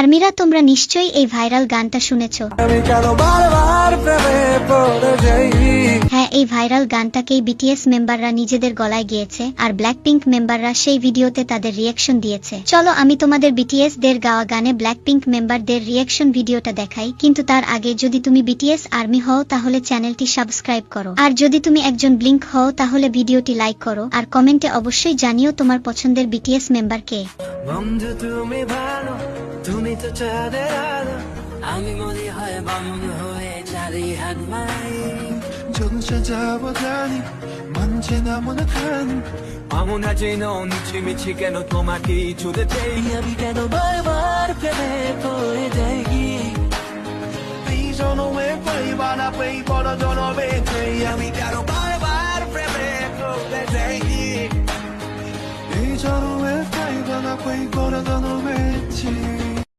আর্মিরা, তোমরা নিশ্চয়ই এই ভাইরাল গানটা শুনেছো। হ্যাঁ, এই ভাইরাল গানটাকেই বিটিএস মেম্বাররা নিজেদের গলায় গেয়েছে, আর ব্ল্যাকপিঙ্ক মেম্বাররা সেই ভিডিওতে তাদের রিয়াকশন দিয়েছে। চলো আমি তোমাদের বিটিএস দের গাওয়া গানে ব্ল্যাকপিঙ্ক মেম্বারদের রিয়াকশন ভিডিওটা দেখাই, কিন্তু তার আগে যদি তুমি বিটিএস আর্মি হও তাহলে চ্যানেলটি সাবস্ক্রাইব করো, আর যদি তুমি একজন ব্লিঙ্ক হও তাহলে ভিডিওটি লাইক করো, আর কমেন্টে অবশ্যই জানিও তোমার পছন্দের বিটিএস মেম্বার কে। বন্ধু তুমি ভালো, তুমি তো চাঁদের আলো, আমি মনে হয় বামন হয়ে চারি হাত মাই 저는 찾아보다니 언제나 원하는 방문하지 넌 미치게 너 토마키 to the day 야비가 너 바라바라 베베 보내대기 비전호 왜 바이바나 베이버러 전호 베이트 야비가 너 바라바라 베베 보내대기 비전호 왜 바이바나 베이버러 전호